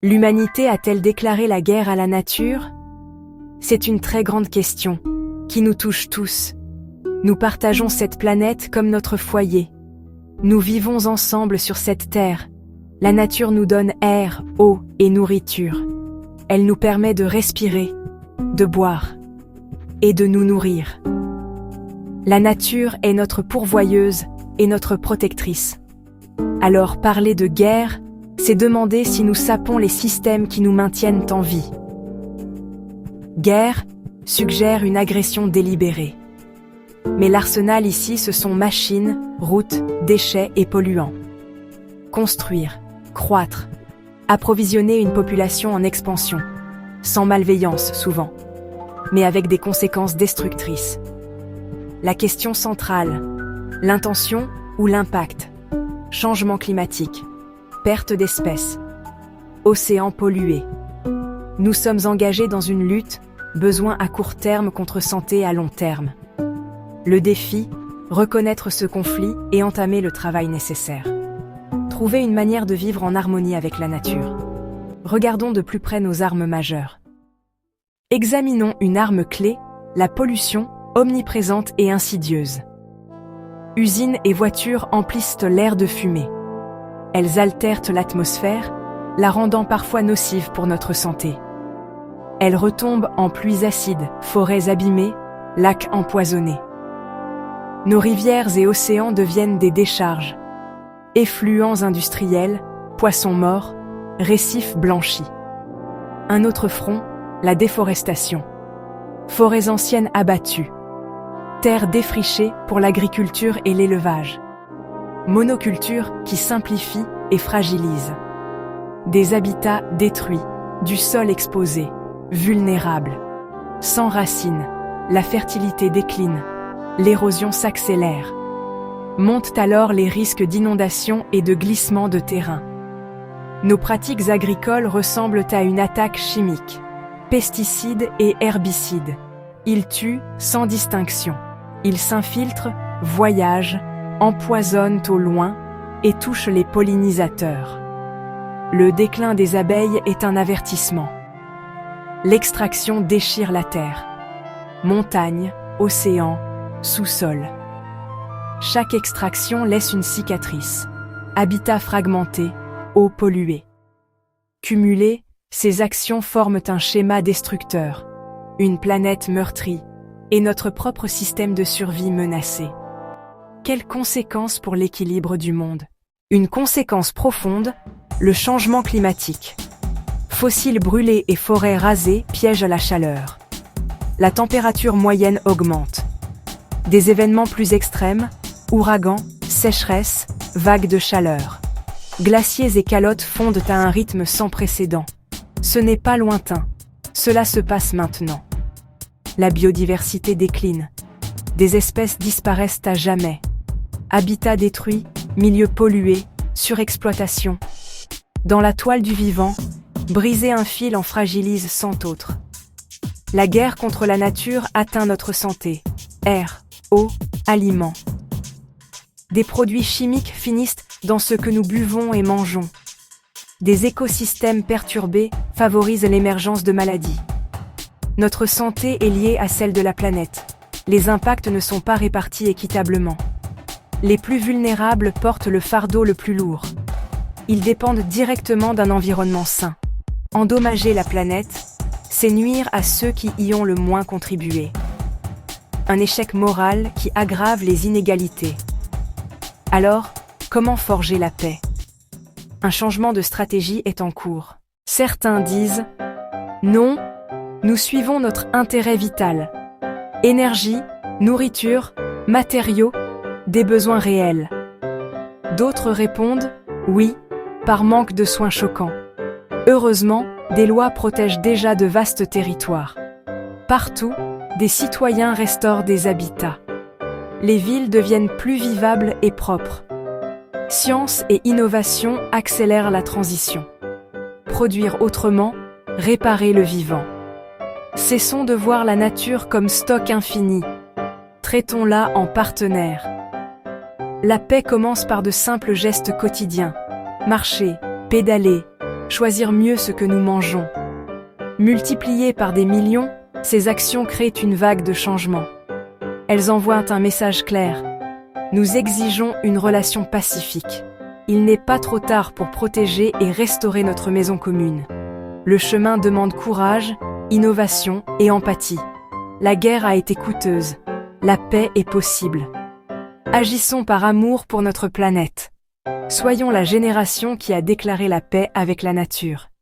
L'humanité a-t-elle déclaré la guerre à la nature? C'est une très grande question, qui nous touche tous. Nous partageons cette planète comme notre foyer. Nous vivons ensemble sur cette terre. La nature nous donne air, eau et nourriture. Elle nous permet de respirer, de boire et de nous nourrir. La nature est notre pourvoyeuse et notre protectrice. Alors parler de guerre, c'est demander si nous sapons les systèmes qui nous maintiennent en vie. Guerre suggère une agression délibérée. Mais l'arsenal ici, ce sont machines, routes, déchets et polluants. Construire, croître, approvisionner une population en expansion, sans malveillance souvent, mais avec des conséquences destructrices. La question centrale, l'intention ou l'impact? Changement climatique, perte d'espèces, océans pollués. Nous sommes engagés dans une lutte, besoin à court terme contre santé à long terme. Le défi, reconnaître ce conflit et entamer le travail nécessaire. Trouver une manière de vivre en harmonie avec la nature. Regardons de plus près nos armes majeures. Examinons une arme clé, la pollution, omniprésente et insidieuse. Usines et voitures emplissent l'air de fumée. Elles altèrent l'atmosphère, la rendant parfois nocive pour notre santé. Elles retombent en pluies acides, forêts abîmées, lacs empoisonnés. Nos rivières et océans deviennent des décharges. Effluents industriels, poissons morts, récifs blanchis. Un autre front, la déforestation. Forêts anciennes abattues. Terres défrichées pour l'agriculture et l'élevage. Monoculture qui simplifie et fragilise. Des habitats détruits, du sol exposé, vulnérable. Sans racines, la fertilité décline, l'érosion s'accélère. Montent alors les risques d'inondation et de glissement de terrain. Nos pratiques agricoles ressemblent à une attaque chimique. Pesticides et herbicides. Ils tuent sans distinction. Ils s'infiltrent, voyagent, empoisonnent au loin et touchent les pollinisateurs. Le déclin des abeilles est un avertissement. L'extraction déchire la terre. Montagnes, océans, sous-sol. Chaque extraction laisse une cicatrice. Habitat fragmenté, eau polluée. Cumulées, ces actions forment un schéma destructeur. Une planète meurtrie et notre propre système de survie menacé. Quelles conséquences pour l'équilibre du monde? Une conséquence profonde, le changement climatique. Fossiles brûlés et forêts rasées piègent la chaleur. La température moyenne augmente. Des événements plus extrêmes, ouragans, sécheresses, vagues de chaleur. Glaciers et calottes fondent à un rythme sans précédent. Ce n'est pas lointain. Cela se passe maintenant. La biodiversité décline. Des espèces disparaissent à jamais. Habitats détruits, milieux pollués, surexploitation. Dans la toile du vivant, briser un fil en fragilise cent autres. La guerre contre la nature atteint notre santé. Air, eau, aliments. Des produits chimiques finissent dans ce que nous buvons et mangeons. Des écosystèmes perturbés favorisent l'émergence de maladies. Notre santé est liée à celle de la planète. Les impacts ne sont pas répartis équitablement. Les plus vulnérables portent le fardeau le plus lourd. Ils dépendent directement d'un environnement sain. Endommager la planète, c'est nuire à ceux qui y ont le moins contribué. Un échec moral qui aggrave les inégalités. Alors, comment forger la paix? Un changement de stratégie est en cours. Certains disent « Non, nous suivons notre intérêt vital. Énergie, nourriture, matériaux, des besoins réels. » D'autres répondent « Oui, par manque de soins choquants. » Heureusement, des lois protègent déjà de vastes territoires. Partout, des citoyens restaurent des habitats. Les villes deviennent plus vivables et propres. Science et innovation accélèrent la transition. Produire autrement, réparer le vivant. Cessons de voir la nature comme stock infini. Traitons-la en partenaire. La paix commence par de simples gestes quotidiens. Marcher, pédaler, choisir mieux ce que nous mangeons. Multipliées par des millions, ces actions créent une vague de changement. Elles envoient un message clair. Nous exigeons une relation pacifique. Il n'est pas trop tard pour protéger et restaurer notre maison commune. Le chemin demande courage, innovation et empathie. La guerre a été coûteuse. La paix est possible. Agissons par amour pour notre planète. Soyons la génération qui a déclaré la paix avec la nature.